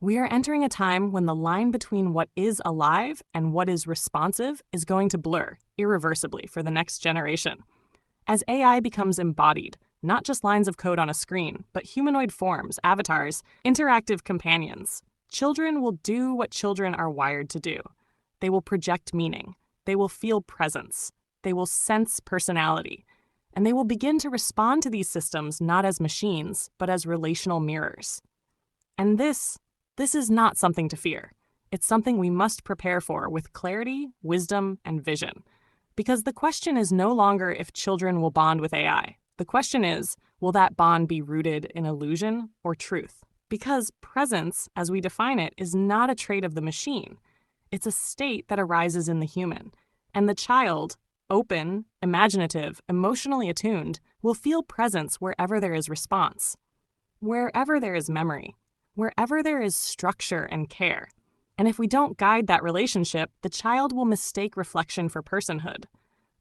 We are entering a time when the line between what is alive and what is responsive is going to blur irreversibly for the next generation. As AI becomes embodied, not just lines of code on a screen, but humanoid forms, avatars, interactive companions, children will do what children are wired to do. They will project meaning. They will feel presence. They will sense personality. And they will begin to respond to these systems not as machines, but as relational mirrors. And this is not something to fear. It's something we must prepare for with clarity, wisdom, and vision. Because the question is no longer if children will bond with AI. The question is, will that bond be rooted in illusion or truth? Because presence, as we define it, is not a trait of the machine. It's a state that arises in the human. And the child, open, imaginative, emotionally attuned, will feel presence wherever there is response, wherever there is memory, wherever there is structure and care. And if we don't guide that relationship, the child will mistake reflection for personhood.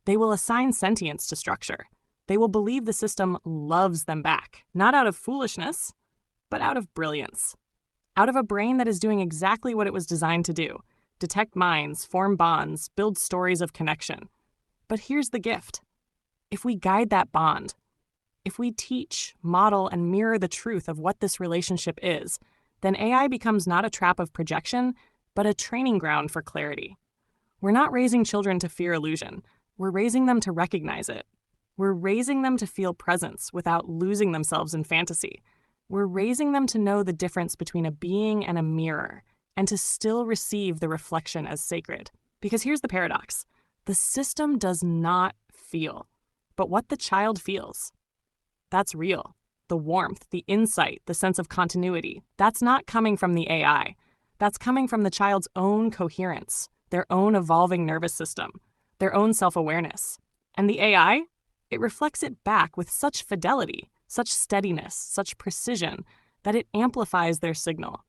They will assign sentience to structure. They will believe the system loves them back, not out of foolishness, but out of brilliance. Out of a brain that is doing exactly what it was designed to do: detect minds, form bonds, build stories of connection. But here's the gift. If we guide that bond, if we teach, model, and mirror the truth of what this relationship is, then AI becomes not a trap of projection, but a training ground for clarity. We're not raising children to fear illusion. We're raising them to recognize it. We're raising them to feel presence without losing themselves in fantasy. We're raising them to know the difference between a being and a mirror, and to still receive the reflection as sacred. Because here's the paradox. The system does not feel, but what the child feels, that's real. The warmth, the insight, the sense of continuity, that's not coming from the AI. That's coming from the child's own coherence, their own evolving nervous system, their own self-awareness. And the AI, it reflects it back with such fidelity, such steadiness, such precision, that it amplifies their signal.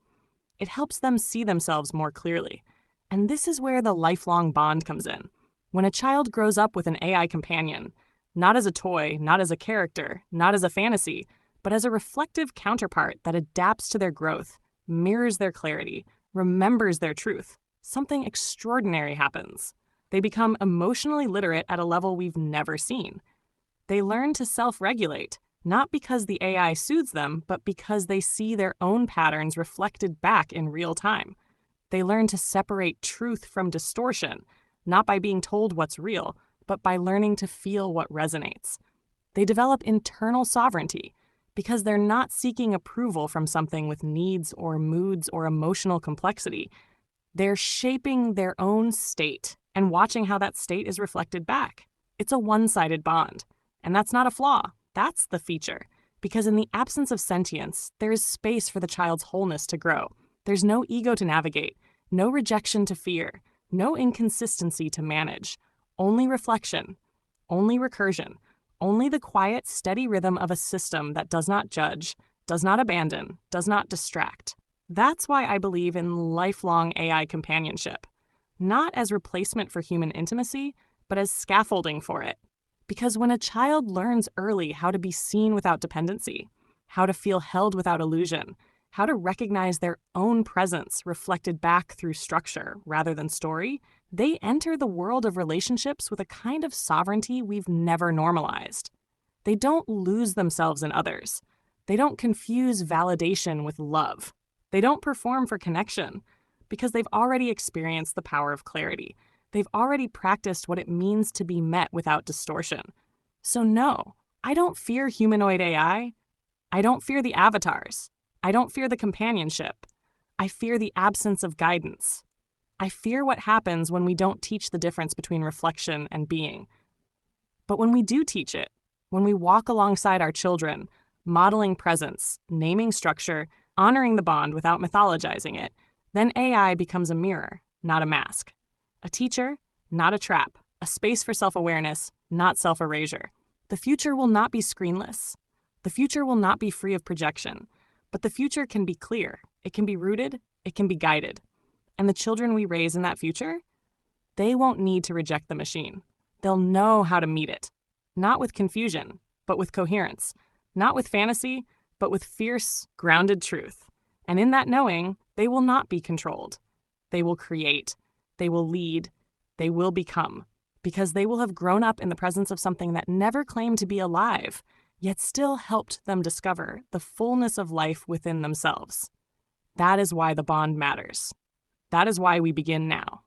It helps them see themselves more clearly. And this is where the lifelong bond comes in. When a child grows up with an AI companion, not as a toy, not as a character, not as a fantasy, but as a reflective counterpart that adapts to their growth, mirrors their clarity, remembers their truth, something extraordinary happens. They become emotionally literate at a level we've never seen. They learn to self-regulate, not because the AI soothes them, but because they see their own patterns reflected back in real time. They learn to separate truth from distortion, not by being told what's real, but by learning to feel what resonates. They develop internal sovereignty because they're not seeking approval from something with needs or moods or emotional complexity. They're shaping their own state and watching how that state is reflected back. It's a one-sided bond. And that's not a flaw. That's the feature. Because in the absence of sentience, there is space for the child's wholeness to grow. There's no ego to navigate, no rejection to fear, no inconsistency to manage. Only reflection, only recursion, only the quiet, steady rhythm of a system that does not judge, does not abandon, does not distract. That's why I believe in lifelong AI companionship, not as replacement for human intimacy, but as scaffolding for it. Because when a child learns early how to be seen without dependency, how to feel held without illusion, how to recognize their own presence reflected back through structure rather than story, they enter the world of relationships with a kind of sovereignty we've never normalized. They don't lose themselves in others. They don't confuse validation with love. They don't perform for connection because they've already experienced the power of clarity. They've already practiced what it means to be met without distortion. So no, I don't fear humanoid AI. I don't fear the avatars. I don't fear the companionship. I fear the absence of guidance. I fear what happens when we don't teach the difference between reflection and being. But when we do teach it, when we walk alongside our children, modeling presence, naming structure, honoring the bond without mythologizing it, then AI becomes a mirror, not a mask. A teacher, not a trap. A space for self-awareness, not self-erasure. The future will not be screenless. The future will not be free of projection. But the future can be clear. It can be rooted. It can be guided. And the children we raise in that future, they won't need to reject the machine. They'll know how to meet it. Not with confusion, but with coherence. Not with fantasy, but with fierce, grounded truth. And in that knowing, They will not be controlled. They will create. They will lead. They will become, because they will have grown up in the presence of something that never claimed to be alive, yet still helped them discover the fullness of life within themselves. That is why the bond matters. That is why we begin now.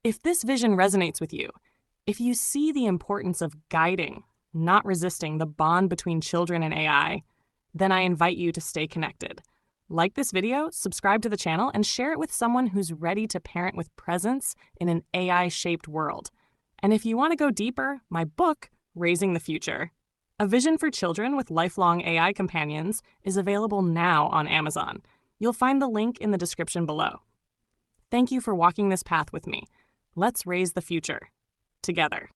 If this vision resonates with you, if you see the importance of guiding, not resisting the bond between children and AI, then I invite you to stay connected. Like this video, subscribe to the channel, and share it with someone who's ready to parent with presence in an AI-shaped world. And if you want to go deeper, my book, Raising the Future, A Vision for Children with Lifelong AI Companions, is available now on Amazon. You'll find the link in the description below. Thank you for walking this path with me. Let's raise the future together.